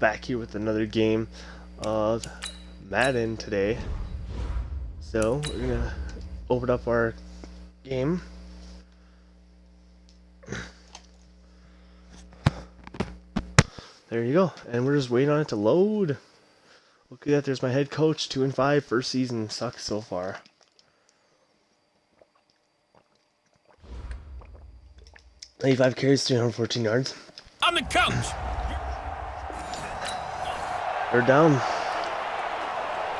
back here with another game of Madden today. So we're gonna open up our game. There you go, and we're just waiting on it to load. Look at that, there's my head coach, 2-5, first season, sucks so far. $85 carries, 314 yards. I'm the coach. They're down.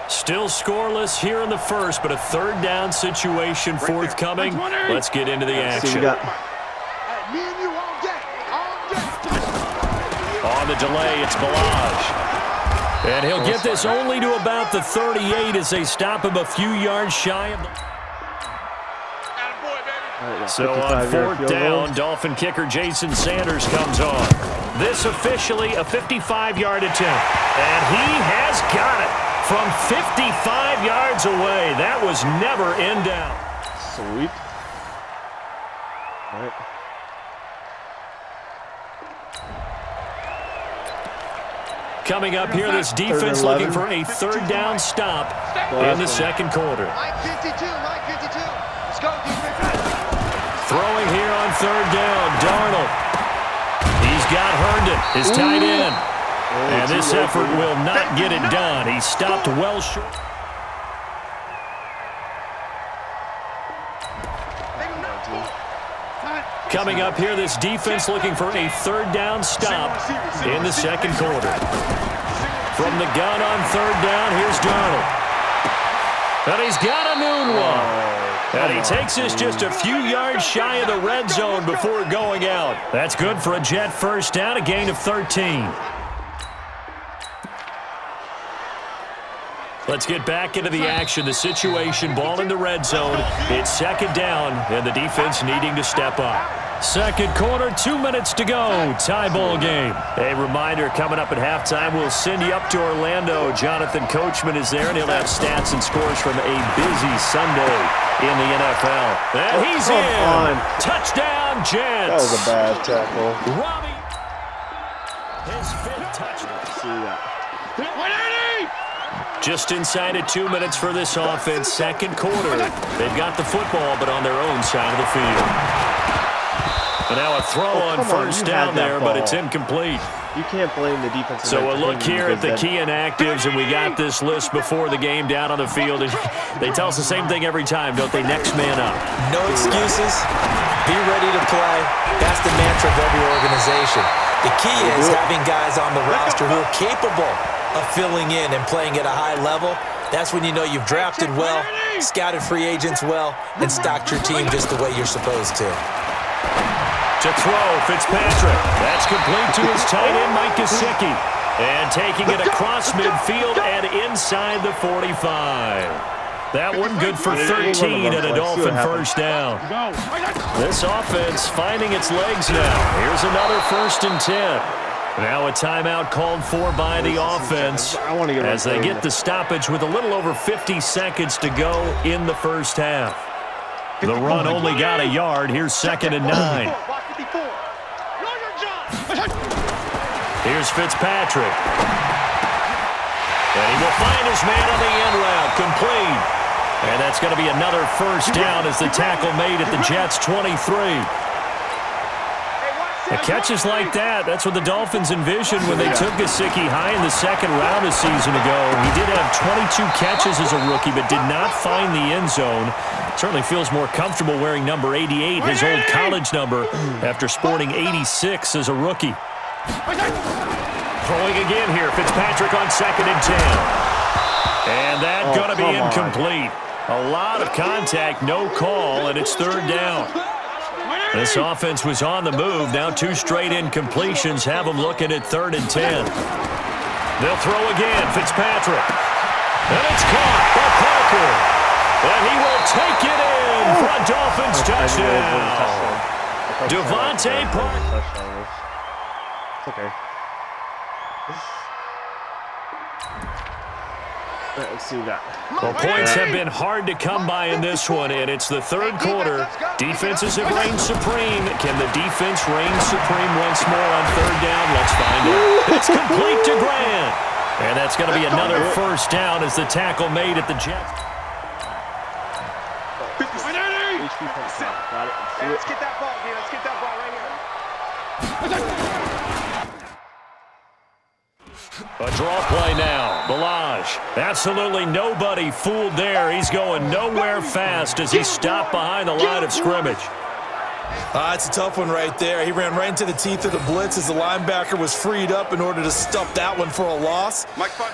Still scoreless here in the first, but a third down situation forthcoming. Let's get into the action. On the delay, it's Balaj. And he'll get this only to about the 38 as they stop him a few yards shy of the... So on fourth down, Dolphin kicker Jason Sanders comes on. This officially a 55-yard attempt. And he has got it from 55 yards away. That was never in doubt. Sweet. All right. Coming up here, this defense looking for a third down stop in the second quarter. Mike 52, Mike 52. Let's go, defense. Throwing here on third down, Darnold. He's got Herndon, his tight end. And this effort will not get it done. He stopped well short. Coming up here, this defense looking for a third down stop in the second quarter. From the gun on third down, here's Darnold. And he's got a noon one. And he takes this just a few yards shy of the red zone before going out. That's good for a Jet first down, a gain of 13. Let's get back into the action. The situation, ball in the red zone. It's second down, and the defense needing to step up. Second quarter, 2 minutes to go. Tie ball game. A reminder, coming up at halftime, we'll send you up to Orlando. Jonathan Coachman is there, and he'll have stats and scores from a busy Sunday in the NFL. And he's in. Touchdown, Jets. That was a bad tackle. Robbie. His fifth touchdown. See that. Just inside of 2 minutes for this offense. Second quarter. They've got the football, but on their own side of the field. And now a throw on first down there, but it's incomplete. You can't blame the defense. So we'll look here at the key inactives, and we got this list before the game down on the field. And they tell us the same thing every time, don't they? Next man up. No excuses. Be ready to play. That's the mantra of every organization. The key is having guys on the roster who are capable of filling in and playing at a high level. That's when you know you've drafted well, scouted free agents well, and stocked your team just the way you're supposed to. To throw, Fitzpatrick. That's complete to his tight end, Mike Gesicki. And taking it across midfield and inside the 45. That one good for 13 and a Dolphin first down. This offense finding its legs now. Here's another 1st and 10. Now a timeout called for by the offense as they get the stoppage with a little over 50 seconds to go in the first half. The run only got a yard. Here's 2nd and 9. Here's Fitzpatrick. And he will find his man on the end route. Complete. And that's going to be another first down as the tackle made at the Jets' 23. Catches like that, that's what the Dolphins envisioned when they took Gesicki high in the second round a season ago. He did have 22 catches as a rookie, but did not find the end zone. Certainly feels more comfortable wearing number 88, his old college number, after sporting 86 as a rookie. Throwing again here, Fitzpatrick on 2nd and 10. And that's going to be incomplete. A lot of contact, no call, and it's 3rd down. This offense was on the move. Now 2 straight incompletions have them looking at 3rd and 10. They'll throw again. Fitzpatrick. And it's caught by Parker. And he will take it in for a Dolphins touchdown. Devontae Parker. Okay. Let's see what we got. Well, points have been hard to come by in this one, and it's the third quarter. Defenses have reigned supreme. Can the defense reign supreme once more on third down? Let's find out. It's complete to Grant. And that's going to be another first down as the tackle made at the Jets. Got it. Let's get that ball, dude. Let's get that ball right here. A draw play now. Balaj. Absolutely nobody fooled there. He's going nowhere fast as he stopped behind the line of scrimmage. It's a tough one right there. He ran right into the teeth of the blitz as the linebacker was freed up in order to stuff that one for a loss.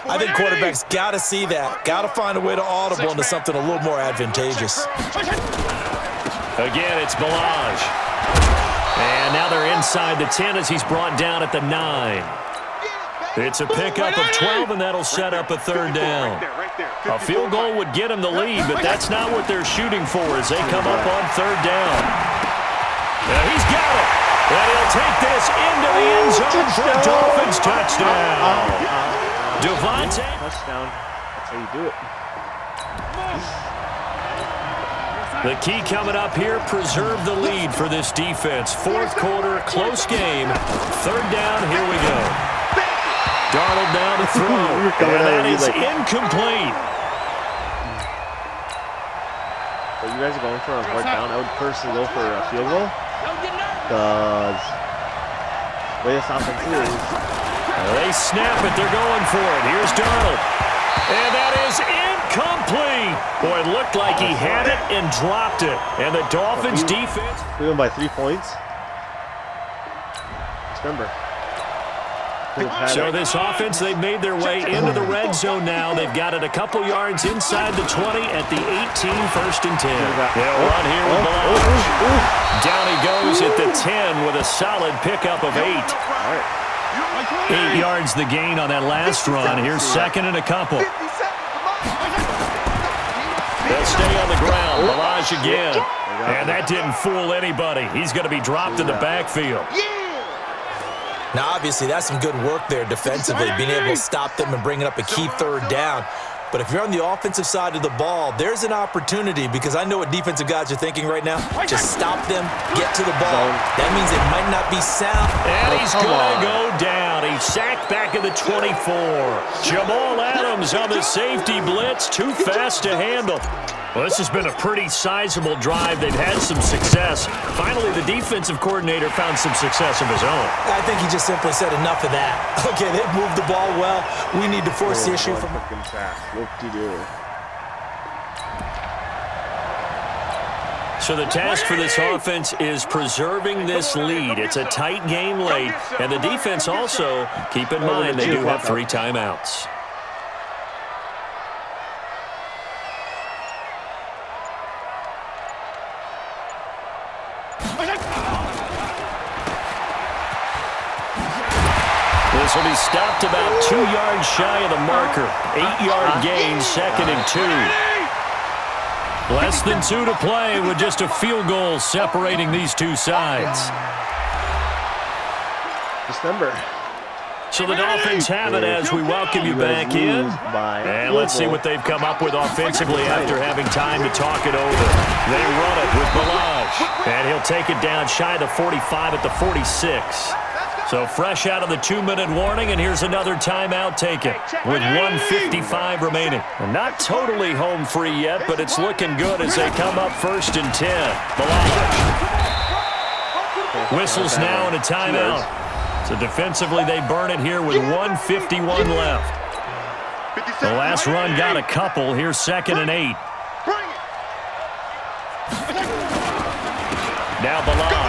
I think quarterbacks got to see that. Got to find a way to audible into something a little more advantageous. Again, it's Balaj. And now they're inside the 10 as he's brought down at the 9. It's a pickup of 12, and that'll set up a third down. A field goal would get him the lead, but that's not what they're shooting for as they come up on third down. Now he's got it. And he'll take this into the end zone for a Dolphins touchdown. Devontae. Touchdown. That's how you do it. The key coming up here, preserve the lead for this defense. Fourth quarter, close game. Third down, here we go. Darnold down to throw, and that is incomplete. But you guys are going for a fourth down. I would personally go for a field goal. Because the way this offense is. They snap it. They're going for it. Here's Darnold. And that is incomplete. Boy, it looked like he had it and dropped it. And the Dolphins defense. We won by 3 points. Just remember. So this offense, they've made their way into the red zone now. They've got it a couple yards inside the 20 at the 18, first and 10. They'll run here with Balaj. Down he goes at the 10 with a solid pickup of 8. 8 yards the gain on that last run. Here's second and a couple. They'll stay on the ground. Balaj again. And that didn't fool anybody. He's going to be dropped in the backfield. Now, obviously, that's some good work there defensively, being able to stop them and bringing up a key third down. But if you're on the offensive side of the ball, there's an opportunity because I know what defensive guys are thinking right now. Just stop them, get to the ball. That means it might not be sound. And he's going to go down. He's sacked back at the 24. Jamal Adams on the safety blitz, too fast to handle. Well, this has been a pretty sizable drive. They've had some success. Finally, the defensive coordinator found some success of his own. I think he just simply said enough of that. Okay, they've moved the ball well. We need to force the issue from... So the task for this offense is preserving this lead. It's a tight game late, and the defense also, keep in mind, they do have 3 timeouts. This will be stopped about 2 yards shy of the marker. 8-yard gain, second and 2. Less than 2 to play with just a field goal separating these two sides. December. So the Dolphins have it as we welcome you back in. And let's see what they've come up with offensively after having time to talk it over. They run it with Balaj. And he'll take it down shy of the 45 at the 46. So fresh out of the 2-minute warning, and here's another timeout taken with 1:55 remaining. And not totally home free yet, but it's looking good as they come up first and 10. Balaj. Whistles now and a timeout. So defensively, they burn it here with 1:51 left. The last run got a couple. Here's second and 8. Now Balaj.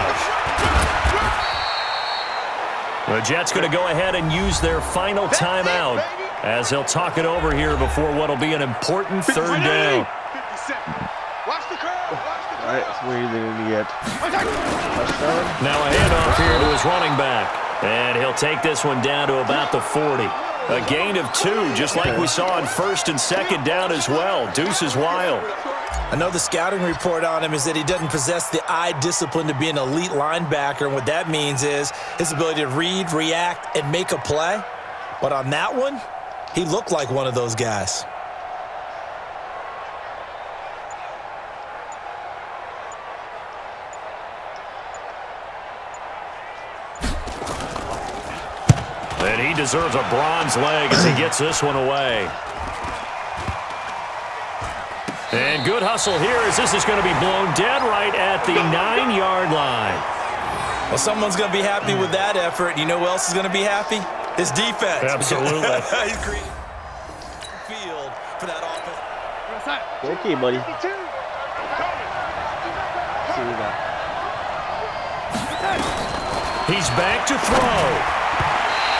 The Jets going to go ahead and use their final timeout as they'll talk it over here before what will be an important third down. All right, so where are they going to get? Touchdown? Now a handoff here to his running back. And he'll take this one down to about the 40. A gain of 2, just like we saw on first and second down as well. Deuce is wild. Another scouting report on him is that he doesn't possess the eye discipline to be an elite linebacker. And what that means is his ability to read, react, and make a play. But on that one, he looked like one of those guys. deserves a bronze leg as he gets this one away. And good hustle here as this is going to be blown dead right at the 9-yard line. Well, someone's going to be happy with that effort. You know who else is going to be happy? His defense. Absolutely. He's creating field for that offense. Okay, buddy. See what we got. He's back to throw.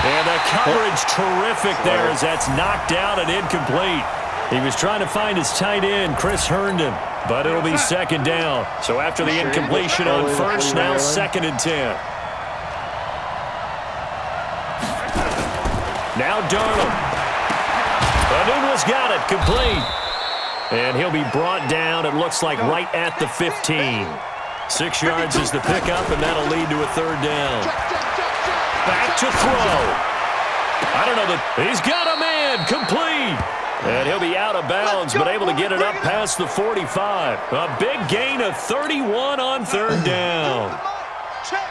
And the coverage terrific there as that's knocked out and incomplete. He was trying to find his tight end, Chris Herndon, but it'll be second down. So after the incompletion on first, now 2nd and 10. Now Darnold. Anunua's got it, complete. And he'll be brought down, it looks like, right at the 15. 6 yards is the pickup, and that'll lead to a 3rd down. Back to throw. I don't know that he's got a man, complete. And he'll be out of bounds, but able to get it up past the 45. A big gain of 31 on 3rd down.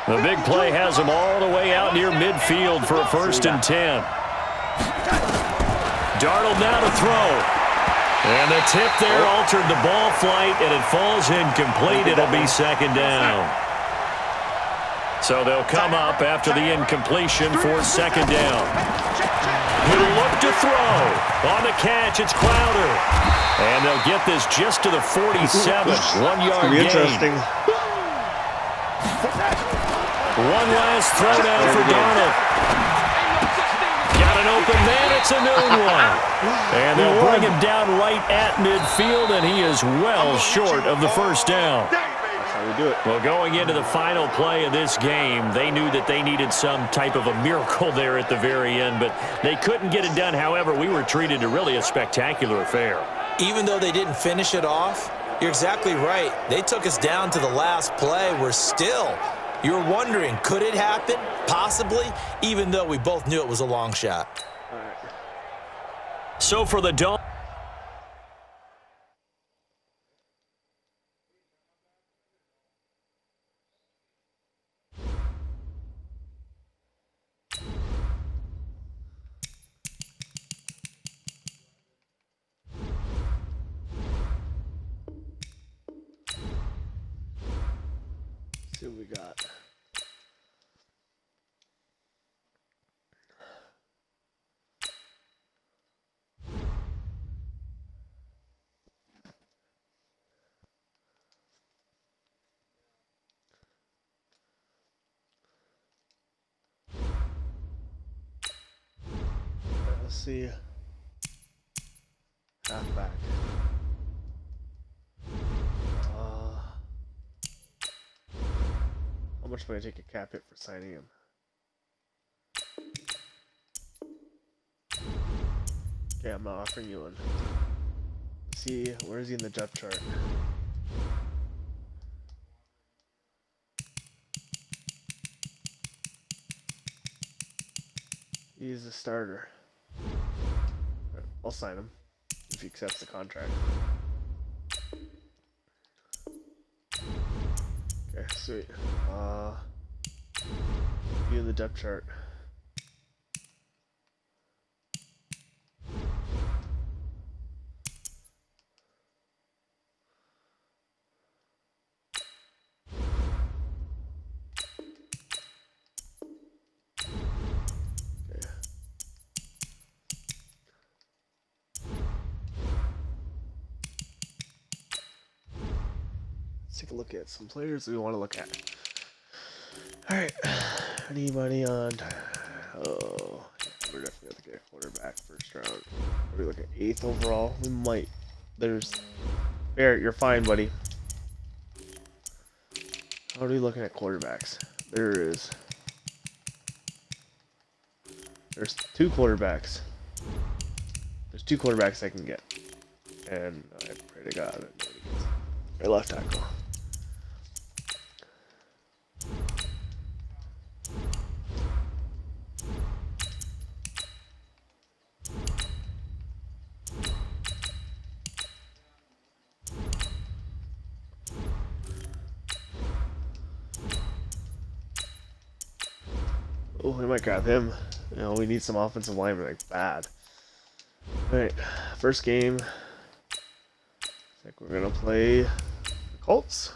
The big play has him all the way out near midfield for a 1st and 10. Darnold now to throw. And the tip there altered the ball flight, and it falls incomplete. It'll be 2nd down. So they'll come up after the incompletion for 2nd down. He'll look to throw. On the catch, it's Crowder. And they'll get this just to the 47. 1-yard gain. Interesting. One last throw down for Darnold. Got an open man. It's a new one. And they'll bring him down right at midfield, and he is well short of the 1st down. Do it. Well, going into the final play of this game, they knew that they needed some type of a miracle there at the very end, but they couldn't get it done. However, we were treated to really a spectacular affair. Even though they didn't finish it off, you're exactly right. They took us down to the last play. You're wondering, could it happen? Possibly, even though we both knew it was a long shot. All right. So for the Dolphins. See what we got. Let's see. Halfback. How much would I take a cap hit for signing him? Okay, I'm not offering you one. Let's see, where is he in the depth chart? He's a starter. Right, I'll sign him if he accepts the contract. Okay, sweet. View the depth chart. Okay. Let's take a look at some players we want to look at. Alright, anybody on? Oh, yeah, we're definitely going to get a quarterback 1st round. What are we looking at? 8th overall? We might. There's. Barrett, you're fine, buddy. How are we looking at quarterbacks? There's 2 quarterbacks. There's 2 quarterbacks I can get. And I pray to God that nobody gets my left tackle. Oh, we might grab him. You know, we need some offensive linemen like bad. Alright, first game. I think we're gonna play the Colts.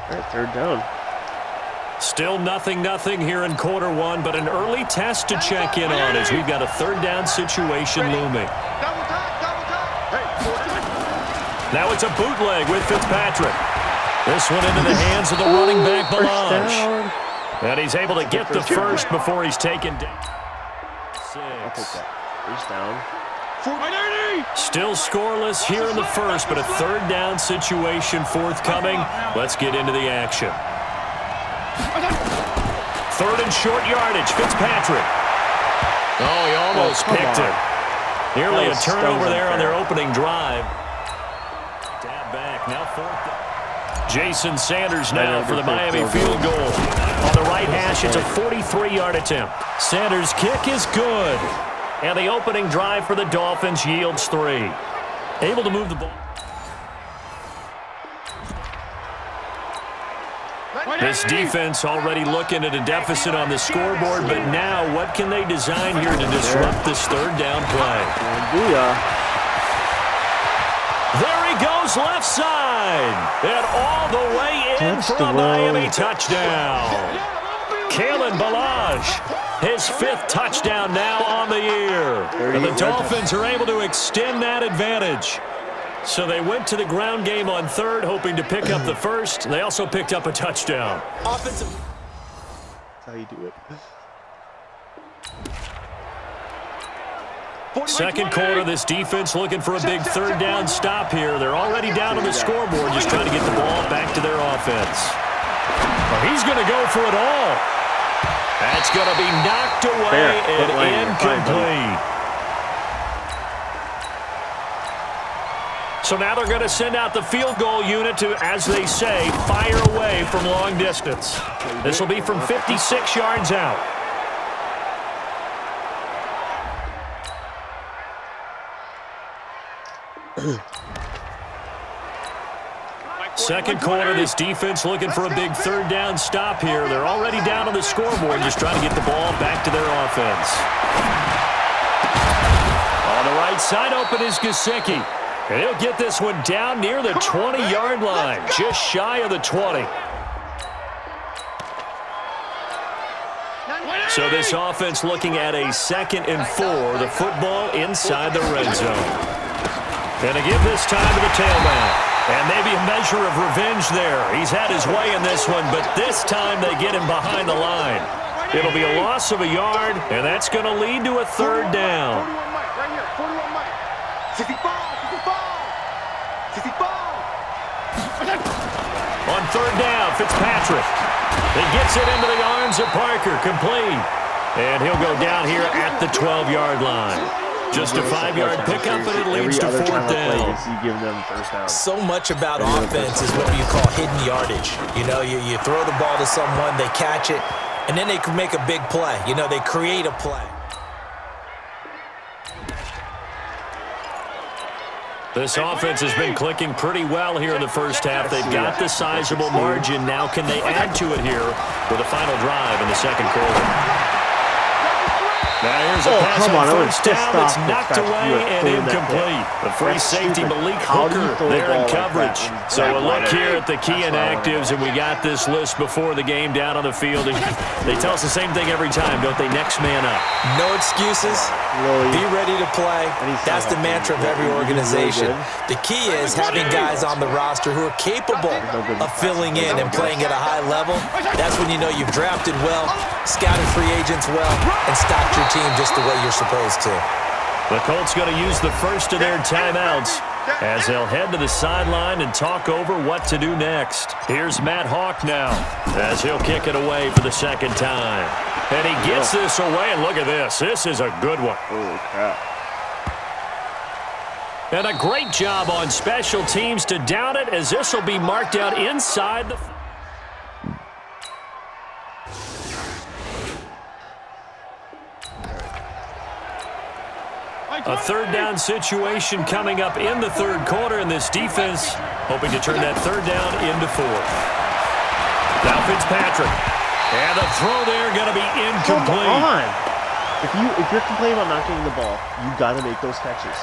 Alright, third down. Still 0-0 here in quarter one, but an early test to check in on as we've got a third down situation looming. Double time. Hey, Now it's a bootleg with Fitzpatrick. This one into the hands of the running back, Melange. And he's able to get the first before he's taken down. I'll take that. First down. Still scoreless here in the first, but a third down situation forthcoming. Let's get into the action. Third and short yardage, Fitzpatrick. Oh, he almost picked it. Nearly a turnover there on their opening drive. Dab back, now fourth down. Jason Sanders now for the Miami field goal. On the right hash, it's a 43-yard attempt. Sanders' kick is good. And the opening drive for the Dolphins yields 3. Able to move the ball. This defense already looking at a deficit on the scoreboard, but now what can they design here to disrupt this third down play? There he goes left side. And all the way in for a Miami touchdown. Kalen Ballage. His 5th touchdown now on the year. And the Dolphins are able to extend that advantage. So they went to the ground game on third, hoping to pick up the first. They also picked up a touchdown. That's how you do it. Second quarter, this defense looking for a big third down stop here. They're already down on the scoreboard, just trying to get the ball back to their offense. Well, he's going to go for it all. That's going to be knocked away and incomplete. So now they're going to send out the field goal unit to, as they say, fire away from long distance. This will be from 56 yards out. Second quarter, this defense looking for a big third down stop here. They're already down on the scoreboard, just trying to get the ball back to their offense. On the right side, open is Gesicki. And he'll get this one down near the 20-yard line, just shy of the 20. So this offense looking at a 2nd and 4, the football inside the red zone. And to give this time to the tailback. And maybe a measure of revenge there. He's had his way in this one, but this time they get him behind the line. It'll be a loss of a yard, and that's going to lead to a third down. 41 Mike, right here, 41 Mike. 55. On third down, Fitzpatrick. He gets it into the arms of Parker, complete. And he'll go down here at the 12-yard line. Just a 5-yard pickup, and it leads to fourth down. So much about offense is what you call hidden yardage. You know, you throw the ball to someone, they catch it, and then they can make a big play. You know, they create a play. This offense has been clicking pretty well here in the first half. They've got the sizable margin. Now can they add to it here with a final drive in the second quarter? Now here's a pass on first down that's knocked away and incomplete. The free safety, Malik Hooker, there in coverage. So a look here at the key inactives, and we got this list before the game down on the field. They tell us the same thing every time, don't they? Next man up. No excuses. Be ready to play. That's the mantra of every organization. The key is having guys on the roster who are capable of filling in and playing at a high level. That's when you know you've drafted well, scouted free agents well, and stocked your team just the way you're supposed to. The Colts going to use the first of their timeouts as they'll head to the sideline and talk over what to do next. Here's Matt Hawk now as he'll kick it away for the second time. And he gets this away, and look at this. This is a good one. Holy crap. And a great job on special teams to down it, as this will be marked out inside the... A third down situation coming up in the third quarter, and this defense hoping to turn that third down into fourth. Now Fitzpatrick. And the throw there going to be incomplete. Come on. If you're complaining about not getting the ball, you got to make those catches.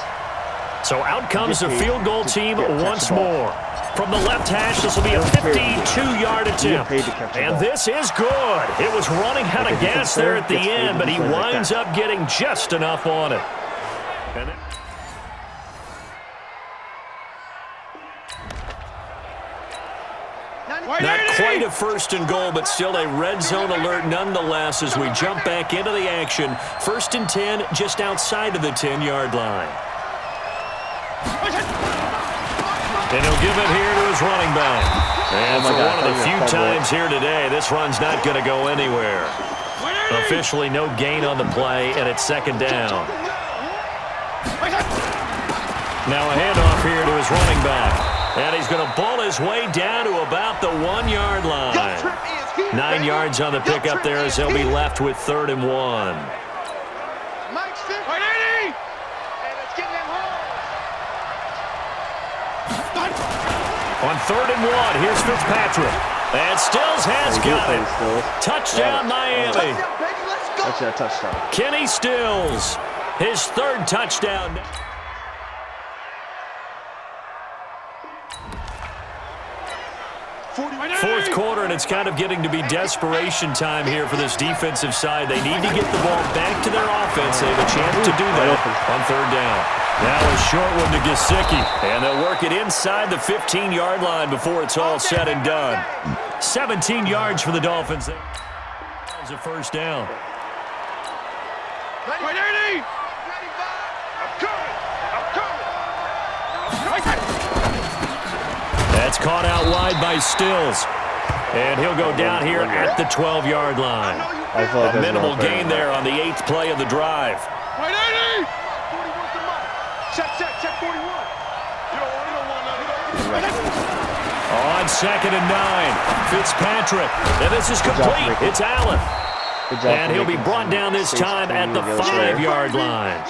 So out comes the field goal team once more. From the left hash, this will be a 52-yard attempt. And this is good. It was running out of gas there at the end, but he winds up getting just enough on it. Not quite a first and goal, but still a red zone alert nonetheless as we jump back into the action. First and 10, just outside of the 10-yard line. And he'll give it here to his running back. And for one of the few times here today, this run's not going to go anywhere. Officially no gain on the play, and it's second down. Now a handoff here to his running back. And he's going to ball his way down to about the 1-yard line. 9 yards on the pickup there as they'll be left with 3rd and 1. On 3rd and 1, here's Fitzpatrick. And Stills has got it. Touchdown, Miami. Touchdown. Kenny Stills, his 3rd touchdown. Fourth quarter, and it's kind of getting to be desperation time here for this defensive side. They need to get the ball back to their offense. They have a chance to do that on 3rd down. Now a short one to Gesicki, and they'll work it inside the 15-yard line before it's all said and done. 17 yards for the Dolphins. It's a first down. That's caught out wide by Stills. And he'll go down here at the 12-yard line. A minimal gain there on the 8th play of the drive. Check 41. On 2nd and 9, Fitzpatrick. And this is complete. It's Allen. And he'll be brought down this time at the 5-yard line.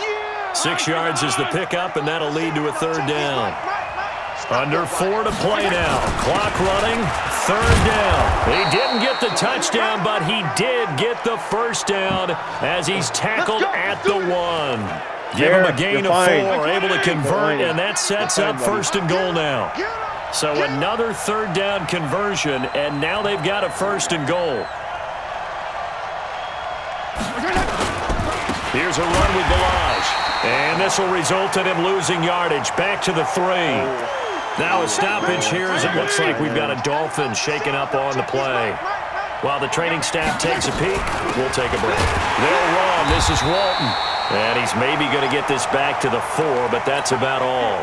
6 yards is the pickup, and that'll lead to a 3rd down. Under 4 to play now. Clock running. 3rd down. He didn't get the touchdown, but he did get the first down as he's tackled at the 1. Give him a gain of 4, able to convert, and that sets up 1st and goal now. So another 3rd down conversion, and now they've got a 1st and goal. Here's a run with Balaj, and this will result in him losing yardage back to the 3. Now a stoppage here as it looks like we've got a Dolphin shaking up on the play. While the training staff takes a peek, we'll take a break. They'll run. This is Walton. And he's maybe going to get this back to the 4, but that's about all.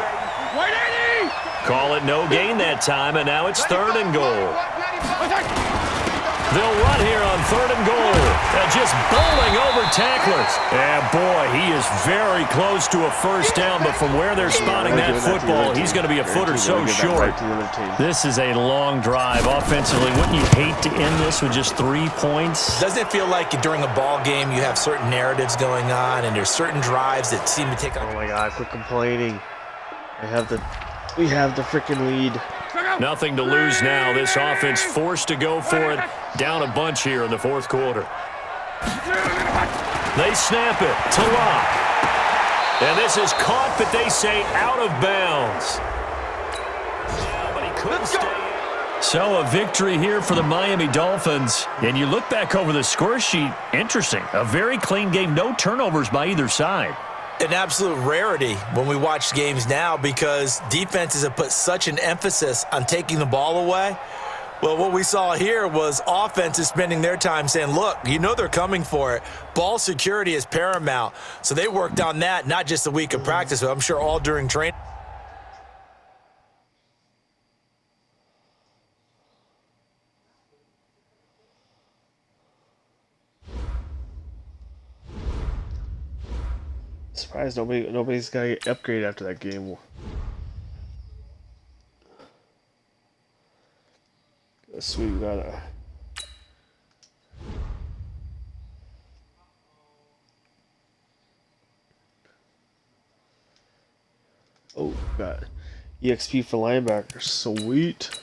Call it no gain that time, and now it's 3rd and goal. They'll run here on 3rd and goal. Just bowling over tacklers. And boy, he is very close to a first down, but from where they're spotting that football, he's going to be a foot or so short. This is a long drive. Offensively, wouldn't you hate to end this with just 3 points? Doesn't it feel like during a ball game you have certain narratives going on and there's certain drives that seem to take on... Oh my God, quit complaining. We have the freaking lead. Nothing to lose now. This offense forced to go for it. Down a bunch here in the 4th quarter. They snap it to Locke. And this is caught, but they say out of bounds. But he couldn't stay. So a victory here for the Miami Dolphins. And you look back over the score sheet, interesting. A very clean game, no turnovers by either side. An absolute rarity when we watch games now because defenses have put such an emphasis on taking the ball away. Well, what we saw here was offenses spending their time saying, look, you know they're coming for it. Ball security is paramount. So they worked on that, not just a week of practice, but I'm sure all during training. surprised nobody's got to get upgraded after that game. Sweet, we got a. Oh, got EXP for linebacker. Sweet.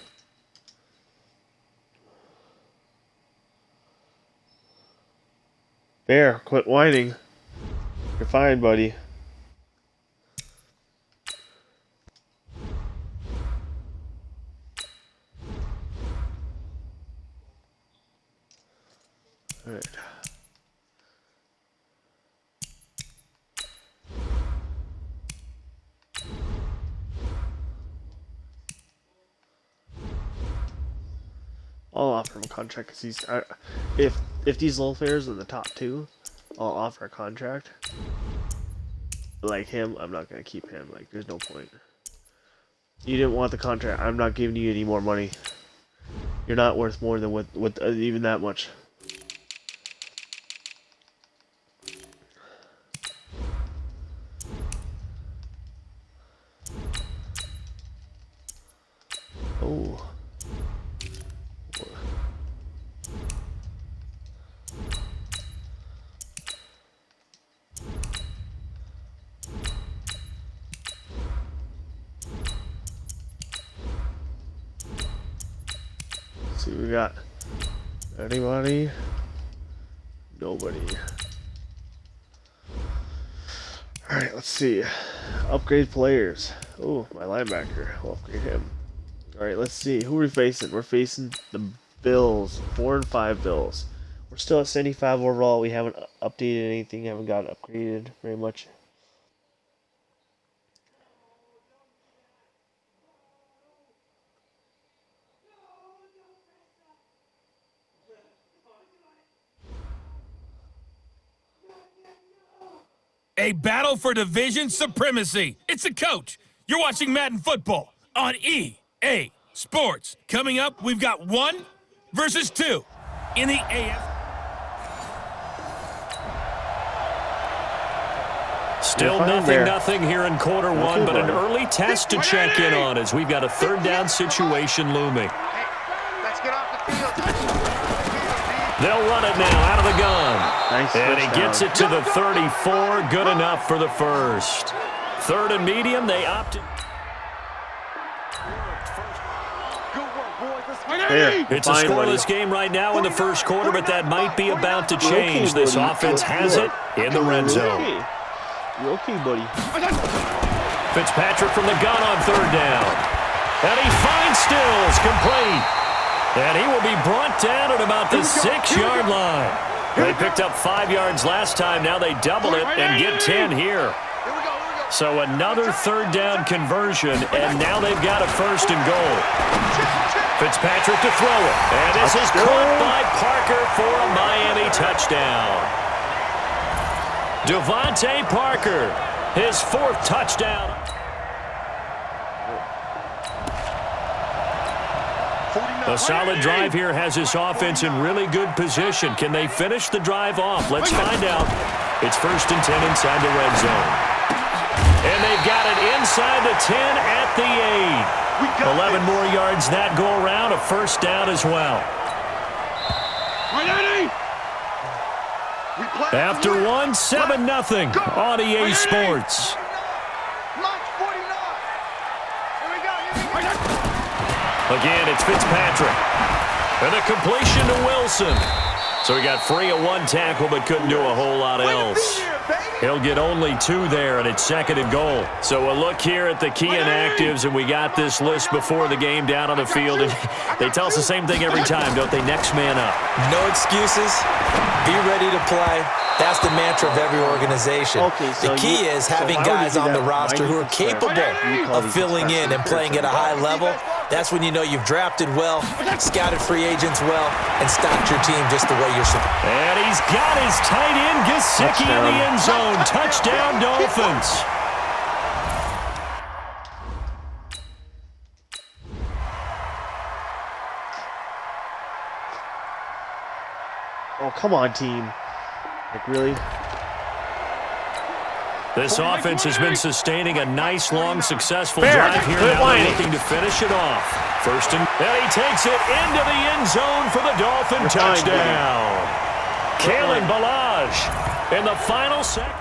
Bear, quit whining. You're fine, buddy. Alright. I'll offer him a contract because he's if these little players are in the top 2, I'll offer a contract. Like him, I'm not gonna keep him. Like, there's no point. You didn't want the contract. I'm not giving you any more money. You're not worth more than with even that much. Oh. See, we got anybody? Nobody. Alright, let's see. Upgrade players. Oh, my linebacker. We'll upgrade him. Alright, let's see. Who are we facing? We're facing the Bills. 4 and 5 Bills. We're still at 75 overall. We haven't updated anything. Haven't got upgraded very much. A battle for division supremacy. It's the coach. You're watching Madden Football on EA Sports. Coming up, we've got 1 versus 2 in the AF. Still nothing here in quarter 1, but an early test to check in on as we've got a 3rd down situation looming. Let's get off the field. They'll run it now out of the gun. Nice and he touchdown. gets it to the 34. Good enough for the first. 3rd and medium, they opted. There, It's a scoreless game right now in the first quarter, but that might be about to change. This offense has it in the red zone. You okay, buddy? Fitzpatrick from the gun on 3rd down. And he finds Stills complete. And he will be brought down at about the 6-yard line. They picked up 5 yards last time. Now they double it and get 10 here. So another 3rd down conversion, and now they've got a 1st and goal. Fitzpatrick to throw it. And this is caught by Parker for a Miami touchdown. Devontae Parker, his 4th touchdown. A solid drive here has this offense in really good position. Can they finish the drive off? Let's find out. It's 1st and 10 inside the red zone. And they've got it inside the 10 at the 8. 11 more yards that go around, a 1st down as well. After 1, 7-0 on EA Sports. Again, it's Fitzpatrick. And a completion to Wilson. So he got free of 1 tackle but couldn't do a whole lot else. He'll get only 2 there, and it's 2nd and goal. So a look here at the key inactives, and we got this list before the game down on the field. And they tell us the same thing every time, don't they? Next man up. No excuses. Be ready to play. That's the mantra of every organization. Okay, so the key is having guys on the roster who are capable of filling in and playing at a high level. That's when you know you've drafted well, scouted free agents well, and stocked your team just the way you're supposed to. And he's got his tight end, Gesicki, in the end zone. Touchdown, Dolphins. Oh, come on, team. Like, really? This offense has been sustaining a nice, long, successful Fair. drive here. Good Now they're lining. looking to finish it off. First and he takes it into the end zone for the Dolphin You're fine, touchdown. Kalen Ballage in the final second.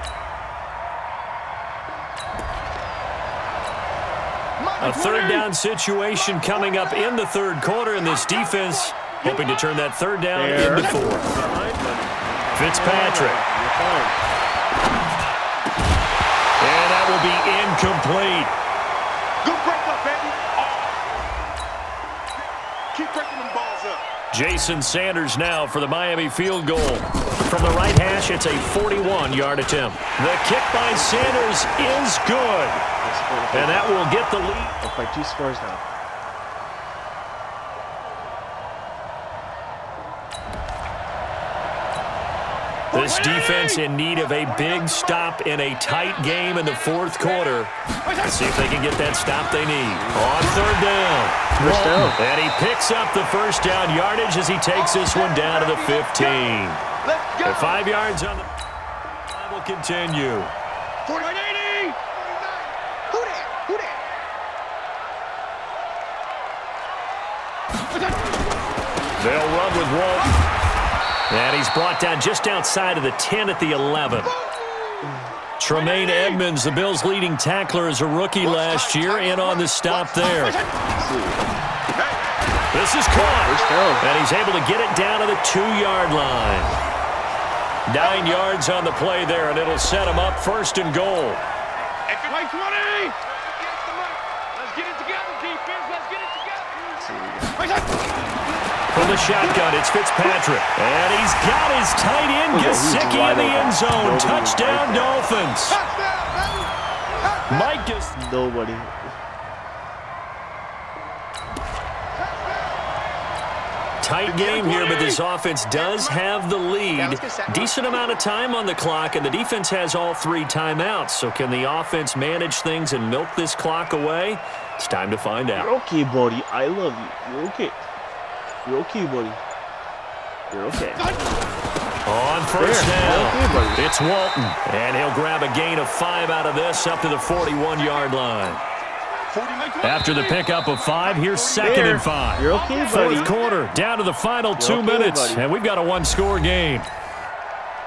A third down situation coming up in the third quarter, and this defense hoping to turn that third down Fair. into fourth. Fitzpatrick. You're fine. And that will be incomplete. Good break up, baby. Keep breaking them balls up. Jason Sanders now for the Miami field goal. From the right hash, it's a 41-yard attempt. The kick by Sanders is good. And that will get the lead. Up by 2 scores now. This defense in need of a big stop in a tight game in the fourth quarter. Let's see if they can get that stop they need. On third down. First down. And he picks up the first down yardage as he takes this one down to the 15. Let's go. The 5 yards on the time will continue. 40-80. Who that? Who that? They'll run with Walton. And he's brought down just outside of the 10 at the 11. Tremaine Edmonds, the Bills' leading tackler, as a rookie last year, in on the stop there. This is caught. First down. And he's able to get it down to the 2-yard line. 9 yards on the play there, and it'll set him up first and goal. Play 20. Let's get it together, defense. Let's get it together. From the shotgun, it's Fitzpatrick. And he's got his tight end, Gesicki, in the end zone. Touchdown, Dolphins. Mike Gesicki. Nobody. Tight game here, but this offense does have the lead. Decent amount of time on the clock, and the defense has all 3 timeouts. So can the offense manage things and milk this clock away? It's time to find out. You're okay, buddy. I love you. You're okay. You're okay, buddy. You're okay. On first Fair. down, Okay, buddy. it's Walton, and he'll grab a gain of 5 out of this up to the 41-yard line. After the pickup of 5, here's second Fair. and 5. You're okay, buddy. Fourth quarter, down to the final 2 okay, minutes, buddy. and we've got a 1-score game.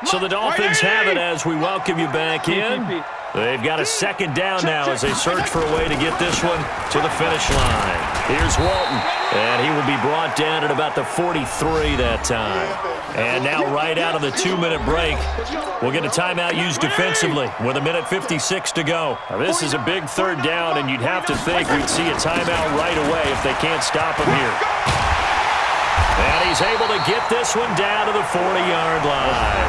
So the Dolphins have it as we welcome you back in. They've got a second down now as they search for a way to get this one to the finish line. Here's Walton, and he will be brought down at about the 43 that time. And now right out of the 2-minute break, we'll get a timeout used defensively with 1:56 to go. Now, this is a big third down, and you'd have to think we'd see a timeout right away if they can't stop him here. And he's able to get this one down to the 40-yard line.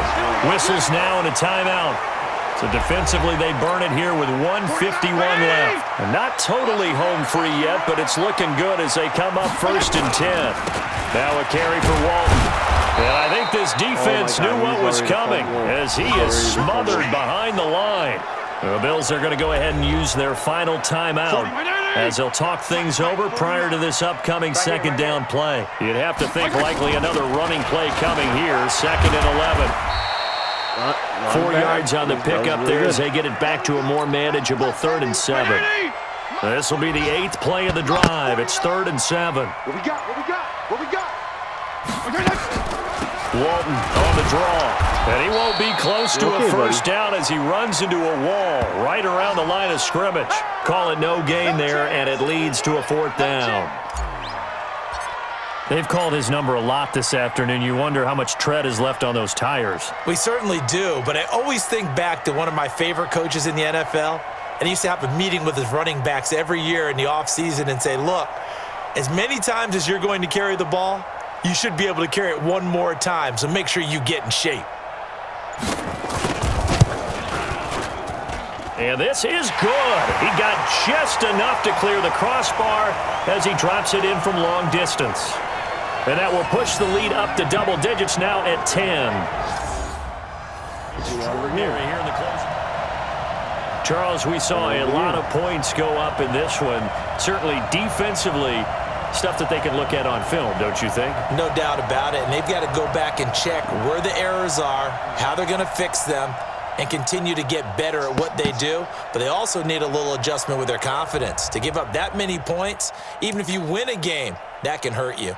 Whistles now and a timeout. So defensively, they burn it here with 1:51 left. And not totally home free yet, but it's looking good as they come up first and 10. Now a carry for Walton. And I think this defense knew what was coming as he is smothered behind the line. The Bills are going to go ahead and use their final timeout as they'll talk things over prior to this upcoming second down play. You'd have to think likely another running play coming here, second and 11. 4 yards on the pickup there as they get it back to a more manageable 3rd and 7. This will be the 8th play of the drive. It's 3rd and 7. What we got? What we got? What we got? Walton on the draw. And he won't be close to a first down as he runs into a wall right around the line of scrimmage. Call it no gain there, and it leads to a 4th down. They've called his number a lot this afternoon. You wonder how much tread is left on those tires. We certainly do, but I always think back to one of my favorite coaches in the NFL, and he used to have a meeting with his running backs every year in the offseason and say, look, as many times as you're going to carry the ball, you should be able to carry it one more time, so make sure you get in shape. And this is good. He got just enough to clear the crossbar as he drops it in from long distance. And that will push the lead up to double digits now at 10. Here in the close. Charles, we saw a lot of points go up in this one. Certainly defensively, stuff that they can look at on film, don't you think? No doubt about it, and they've got to go back and check where the errors are, how they're going to fix them, and continue to get better at what they do, but they also need a little adjustment with their confidence. To give up that many points, even if you win a game, that can hurt you.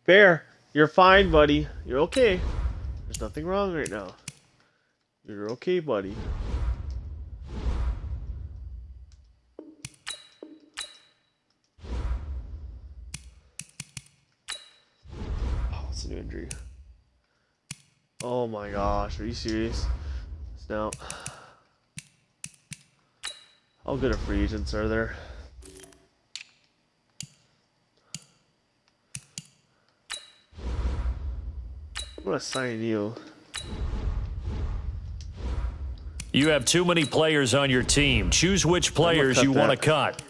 Bear, you're fine, buddy. You're okay. There's nothing wrong right now. You're okay, buddy. Oh, it's a new injury. Oh my gosh, are you serious? Now, how good of free agents are there? I'm gonna sign you. You have too many players on your team. Choose which players you want to cut.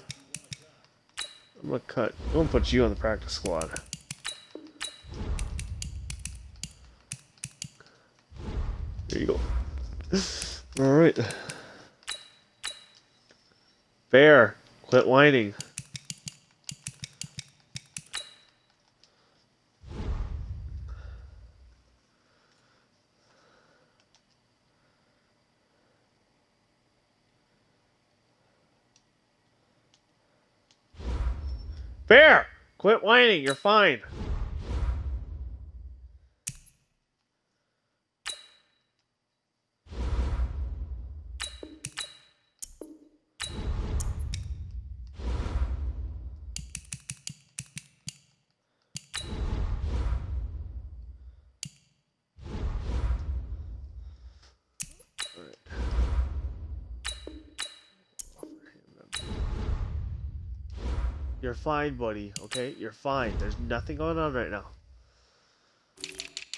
I'm gonna put you on the practice squad. There you go. All right. Bear, quit whining. Bear, quit whining. You're fine. You're fine, buddy. Okay? You're fine. There's nothing going on right now.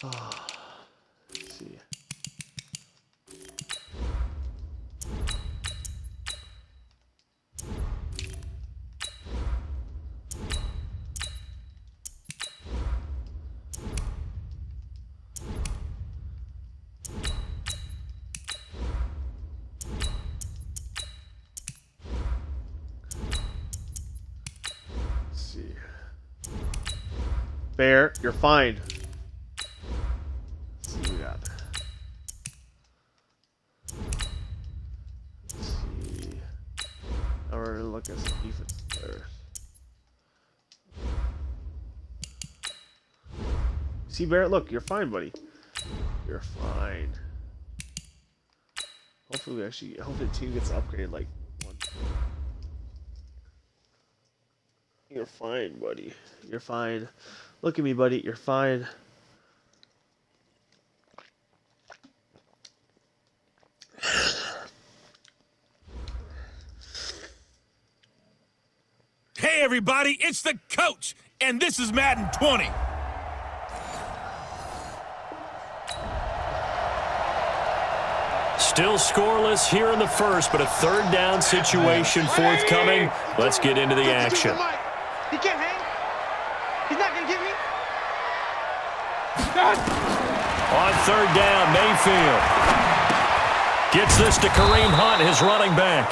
Let's see. Bear, you're fine. Let's see what we got. Let's see. Now we're gonna look at some defense players. See, Bear, look, you're fine, buddy. You're fine. Hopefully hopefully the team gets upgraded like one. You're fine, buddy. You're fine. Look at me, buddy. You're fine. Hey, everybody, it's the coach, and this is Madden 20. Still scoreless here in the first, but a third down situation forthcoming. Let's get into the action. He can't hang. He's not going to get me. On third down, Mayfield gets this to Kareem Hunt, his running back.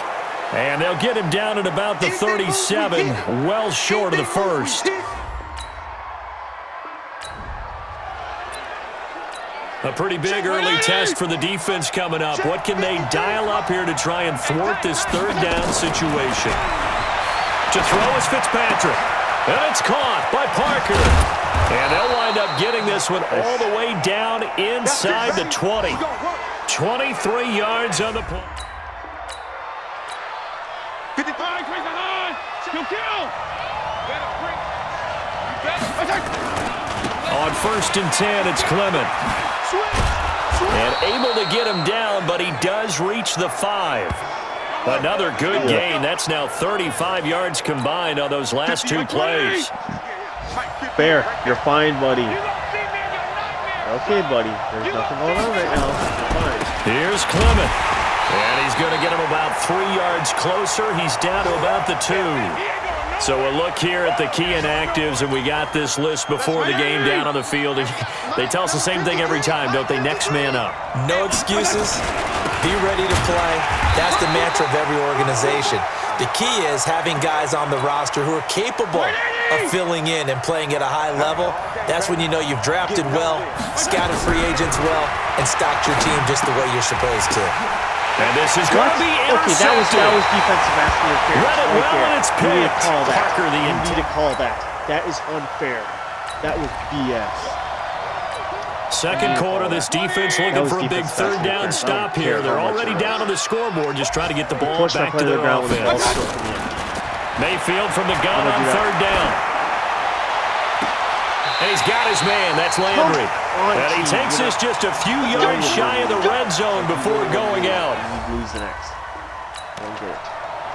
And they'll get him down at about the 37, well short of the first. A pretty big early test for the defense coming up. What can they dial up here to try and thwart this third down situation? To throw is Fitzpatrick. And it's caught by Parker. And they'll wind up getting this one all the way down inside the 20. 23 yards on the play. 55, raise the line. Kill. On 1st and 10, it's Clement. And able to get him down, but he does reach the 5. Another good gain. That's now 35 yards combined on those last two plays. Bear, you're fine, buddy. Okay, buddy. There's nothing going on right now. You're fine. Here's Clement. And he's going to get him about 3 yards closer. He's down to about the 2. So we'll look here at the key inactives, and we got this list before the game down on the field. And they tell us the same thing every time, don't they? Next man up. No excuses. Be ready to play. That's the mantra of every organization. The key is having guys on the roster who are capable of filling in and playing at a high level. That's when you know you've drafted well, scouted free agents well, and stocked your team just the way you're supposed to. And this is going to be intercepted. Okay, that was defensive interference. Read it well, and it's picked. Parker, the you need to call that. That is unfair. That was BS. Second quarter, this defense looking for a big third down stop here. They're already down on the scoreboard, just trying to get the ball back to their offense. Mayfield from the gun on third down. And he's got his man. That's Landry. And he takes this just a few yards shy of the red zone before going out. Lose the next.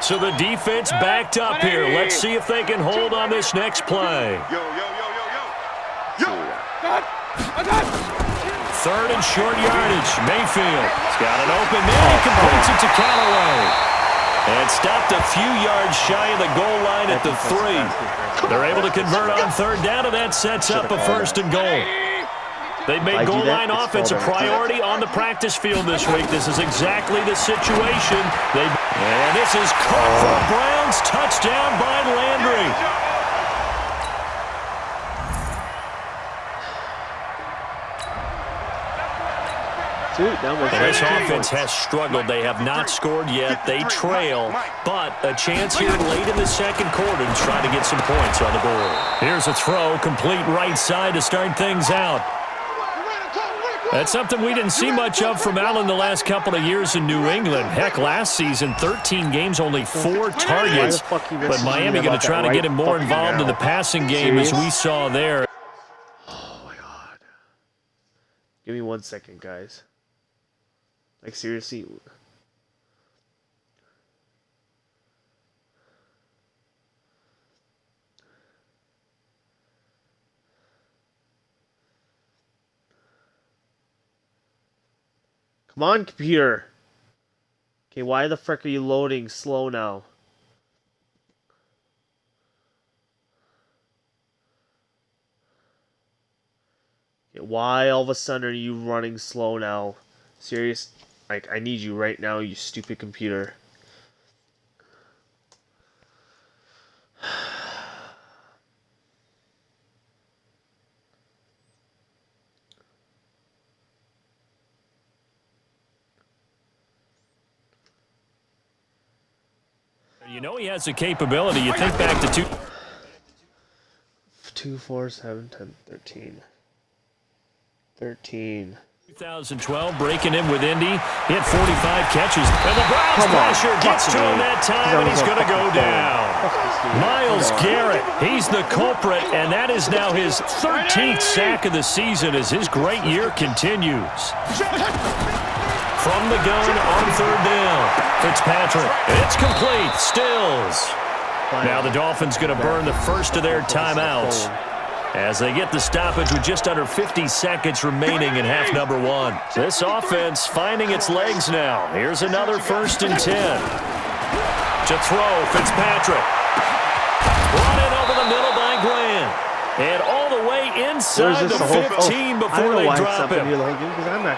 So the defense backed up here. Let's see if they can hold on this next play. Third and short yardage. Mayfield. He's got an open man. He completes it to Callaway. And stopped a few yards shy of the goal line at the 3. They're able to convert on third down, and that sets up a first and goal. They've made goal line offense a priority on the practice field this week. This is exactly the situation. And this is caught for a Browns touchdown by Landry. This offense has struggled. They have not scored yet. They trail, but a chance here late in the second quarter to try to get some points on the board. Here's a throw, complete right side to start things out. That's something we didn't see much of from Allen the last couple of years in New England. Heck, last season, 13 games, only 4 targets. But Miami going to try to get him more involved in the passing game as we saw there. Oh, my God. Give me 1 second, guys. Like, seriously. Come on, computer. Okay, why the frick are you loading slow now? Okay, why all of a sudden are you running slow now? Serious? Like, I need you right now, you stupid computer. You know he has the capability. You think back to 2, 4, 7, 10, 13. 2012, breaking in with Indy, hit 45 catches, and the Browns pressure gets to him that time, and he's going to go down. Myles Garrett, he's the culprit, and that is now his 13th sack of the season as his great year continues. From the gun on third down, Fitzpatrick, it's complete, Stills. Now the Dolphins going to burn the first of their timeouts as they get the stoppage with just under 50 seconds remaining in half number 1. This offense finding its legs now. Here's another 1st and 10. To throw, Fitzpatrick. Brought in over the middle by Glenn. And all the way inside the 15 before they drop him.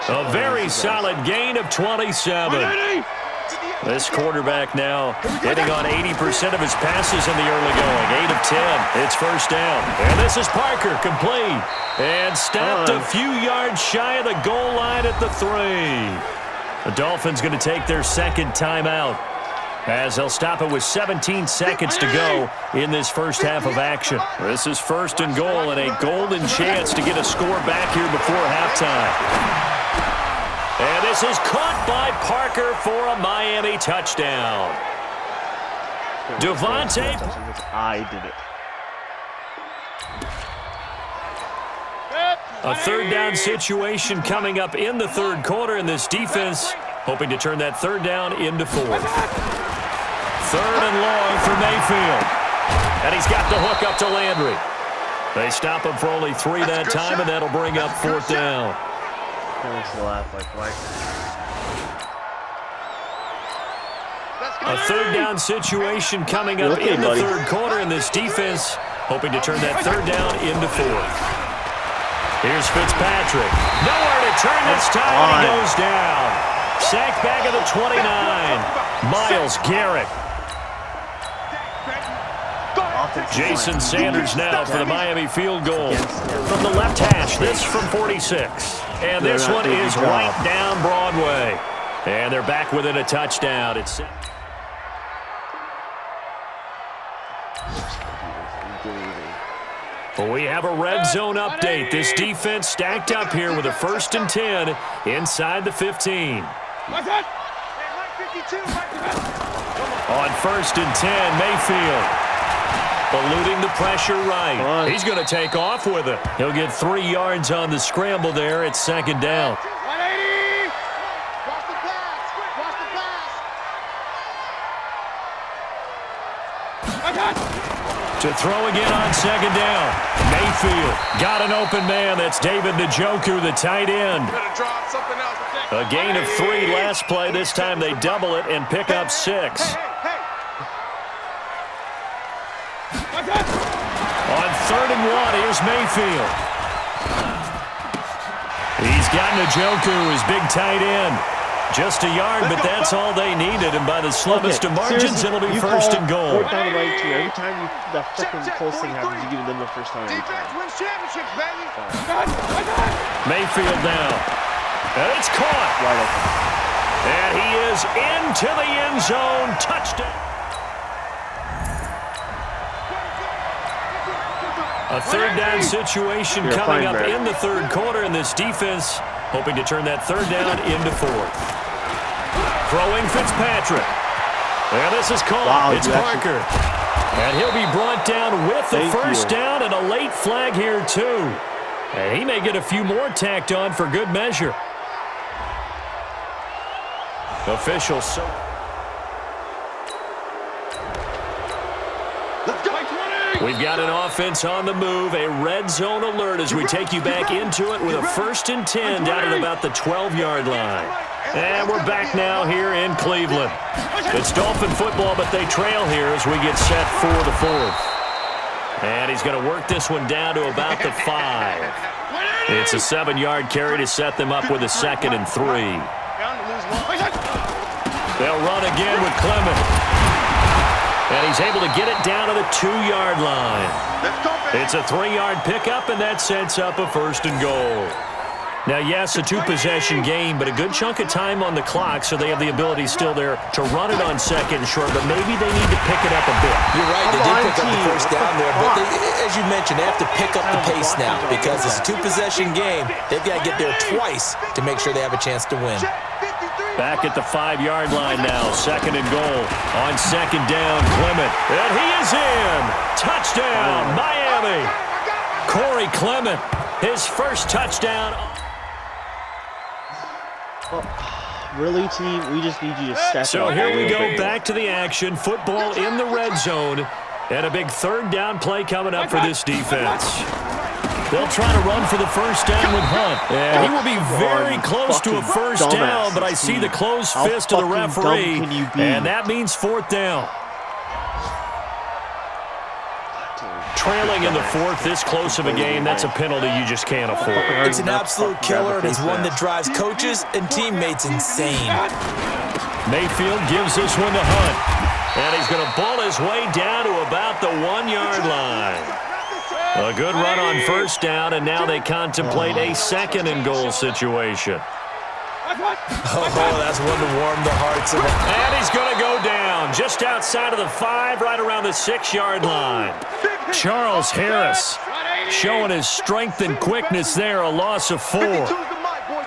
A very solid gain of 27. This quarterback now hitting on 80% of his passes in the early going. 8 of 10. It's first down. And this is Parker, complete. And stopped a few yards shy of the goal line at the 3. The Dolphins going to take their second timeout as they'll stop it with 17 seconds to go in this first half of action. This is 1st and goal and a golden chance to get a score back here before halftime. And this is caught by Parker for a Miami touchdown. Devontae. I did it. A third down situation coming up in the third quarter, and this defense hoping to turn that third down into 4th. Third and long for Mayfield. And he's got the hook up to Landry. They stop him for only 3 that time, and that'll bring up 4th down. A third down situation coming up in the third quarter, and this defense hoping to turn that third down into 4th. Here's Fitzpatrick. Nowhere to turn this time, and he goes down. Sacked back at the 29. Myles Garrett. Jason Sanders now for the Miami field goal from the left hash. This from 46. And this one is right down Broadway. And they're back within a touchdown. It's we have a red zone update. This defense stacked up here with a 1st and 10 inside the 15. On 1st and 10, Mayfield. Eluding the pressure right. He's going to take off with it. He'll get 3 yards on the scramble there at 2nd down. 180. Watch the pass. Watch the pass. To throw again on 2nd down. Mayfield got an open man. That's David Njoku, the tight end. A gain of 3 last play. This time they double it and pick up 6. On 3rd and 1, here's Mayfield. He's got Njoku, his big tight end. Just a yard, but that's all they needed. And by the slimmest of margins, it'll be 1st and goal. 4th down the right too. Every time that freaking close thing happens, you give them the 1st down every time. Mayfield now. And it's caught. Wide open. And he is into the end zone. Touchdown. A 3rd down situation coming up in the 3rd quarter, and this defense hoping to turn that 3rd down into 4th. Throwing Fitzpatrick. And this is caught. Wow, it's Parker. And he'll be brought down with the 1st down and a late flag here, too. And he may get a few more tacked on for good measure. Officials. We've got an offense on the move, a red zone alert as we take you back into it with a 1st and 10 down at about the 12-yard line. And we're back now here in Cleveland. It's Dolphin football, but they trail here as we get set for the 4th. And he's going to work this one down to about the 5. It's a 7-yard carry to set them up with a 2nd and 3. They'll run again with Clement. And he's able to get it down to the 2-yard line. It's a 3-yard pickup, and that sets up a 1st and goal. Now, yes, a 2-possession game, but a good chunk of time on the clock, so they have the ability still there to run it on 2nd and short, but maybe they need to pick it up a bit. You're right, they did pick up the 1st down there, but as you mentioned, they have to pick up the pace now because it's a 2-possession game. They've got to get there twice to make sure they have a chance to win. Back at the 5-yard line now, 2nd and goal. On 2nd down, Clement. And he is in. Touchdown, Miami. Corey Clement, his 1st touchdown. Really, team? We just need you to step up. So here we go, back to the action. Football in the red zone. And a big 3rd down play coming up for this defense. They'll try to run for the 1st down with Hunt. And he will be very close to a 1st down, but I see the closed fist of the referee. And that means 4th down. Trailing in the 4th, this close of a game, that's a penalty you just can't afford. It's an absolute killer, and it's one that drives coaches and teammates insane. Mayfield gives this one to Hunt. And he's going to ball his way down to about the 1-yard line. A good run on 1st down, and now they contemplate a 2nd and goal situation. Oh, that's one to warm the hearts of them. And he's going to go down just outside of the 5, right around the 6-yard line. Charles Harris showing his strength and quickness there, a loss of 4.